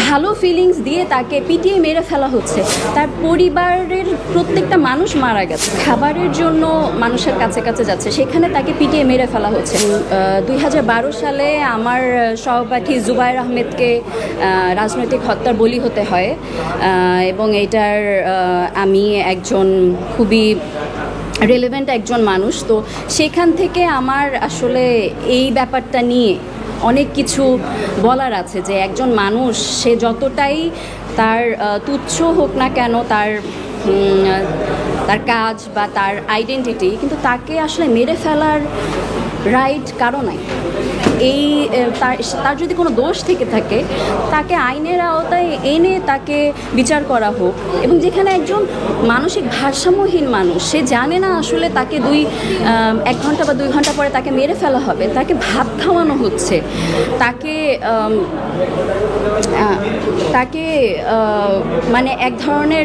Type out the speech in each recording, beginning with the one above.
ভালো ফিলিংস দিয়ে তাকে পিটিয়ে মেরে ফেলা হচ্ছে। তার পরিবারের প্রত্যেকটা মানুষ মারা গেছে, খাবারের জন্য মানুষের কাছে কাছে যাচ্ছে, সেখানে তাকে পিটিয়ে মেরে ফেলা হচ্ছে। 2012 সালে আমার সহপাঠী জুবায়ের আহমেদকে রাজনৈতিক হত্যার বলি হতে হয়, এবং এটার আমি একজন খুবই রেলেভেন্ট একজন মানুষ। তো সেখান থেকে আমার আসলে এই ব্যাপারটা নিয়ে অনেক কিছু বলার আছে, যে একজন মানুষ সে যতটাই তার তুচ্ছ হোক না কেন, তার কাজ বা তার আইডেন্টিটি, কিন্তু তাকে আসলে মেরে ফেলার রাইট কারো নাই। এই তার যদি কোনো দোষ থেকে থাকে, তাকে আইনের আওতায় এনে তাকে বিচার করা হোক। এবং যেখানে একজন মানসিক ভারসাম্যহীন মানুষ, সে জানে না আসলে তাকে 1 ঘন্টা বা 2 ঘন্টা পরে তাকে মেরে ফেলা হবে, তাকে ভাত খাওয়ানো হচ্ছে, তাকে মানে এক ধরনের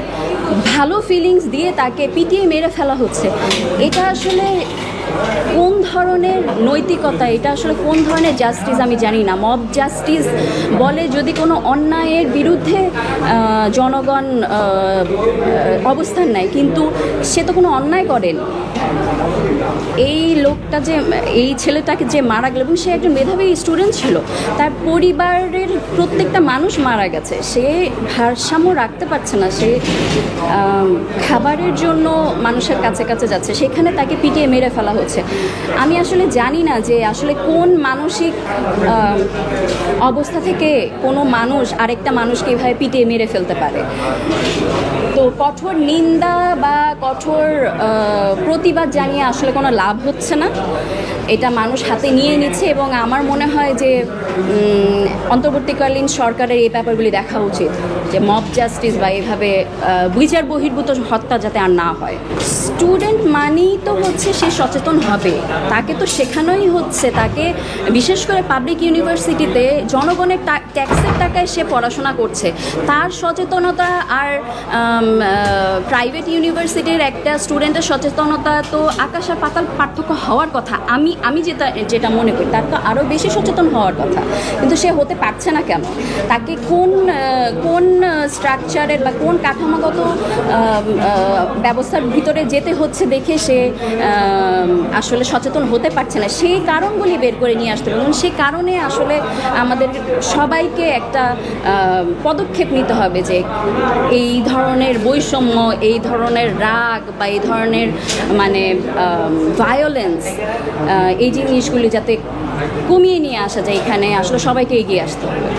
ভালো ফিলিংস দিয়ে তাকে পিটিয়ে মেরে ফেলা হচ্ছে। এটা আসলে কোন ধরনের নৈতিকতা, এটা আসলে কোন ধরনের জাস্টিস আমি জানি না। মব জাস্টিস বলে যদি কোনো অন্যায়ের বিরুদ্ধে জনগণ অবস্থান নেয়, কিন্তু সে তো কোনো অন্যায় করেন। এই লোকটা যে, এই ছেলেটাকে যে মারা গেল, এবং সে একজন মেধাবী স্টুডেন্ট ছিল, তার পরিবারের প্রত্যেকটা মানুষ মারা গেছে, সে ভারসাম্য রাখতে পারছে না, সে খাবারের জন্য মানুষের কাছে কাছে যাচ্ছে, সেখানে তাকে পিটিয়ে মেরে ফেলা হচ্ছে। আমি আসলে জানি না যে আসলে কোন মানসিক অবস্থা থেকে কোনো মানুষ আরেকটা মানুষকে এভাবে পিটিয়ে মেরে ফেলতে পারে। তো কঠোর নিন্দা বা কঠোর প্রতিবাদ জানিয়ে আসলে কোনো লাভ হচ্ছে না, এটা মানুষ হাতে নিয়ে নিচ্ছে। এবং আমার মনে হয় যে অন্তর্বর্তীকালীন সরকারের এই ব্যাপারগুলি দেখা উচিত, যে মব জাস্টিস বা এভাবে বিচার বহির্ভূত হত্যা যাতে আর না হয়। স্টুডেন্ট মানেই তো হচ্ছে সে সচেতন হবে, তাকে তো শেখানোই হচ্ছে, তাকে বিশেষ করে পাবলিক ইউনিভার্সিটিতে জনগণের ট্যাক্সের টাকায় সে পড়াশোনা করছে, তার সচেতনতা আর প্রাইভেট ইউনিভার্সিটির একটা স্টুডেন্টের সচেতনতা তো আকাশ আর পাতাল পার্থক্য হওয়ার কথা। আমি যেটা মনে করি, তার তো আরও বেশি সচেতন হওয়ার কথা, কিন্তু সে হতে পারছে না কেন? তাকে কোন স্ট্রাকচারের বা কোন কাঠামোগত ব্যবস্থার ভিতরে যেতে হচ্ছে দেখে সে আসলে সচেতন হতে পারছে না। সেই কারণগুলি বের করে নিয়ে আসতে হবে, এবং সেই কারণে আসলে আমাদের সবাইকে একটা পদক্ষেপ নিতে হবে, যে এই ধরনের বৈষম্য, এই ধরনের রাগ বা এই ধরনের মানে ভায়োলেন্স, এই জিনিসগুলি যাতে কমিয়ে নিয়ে আসা যায়, এখানে আসলে সবাইকে এগিয়ে আসতে হবে।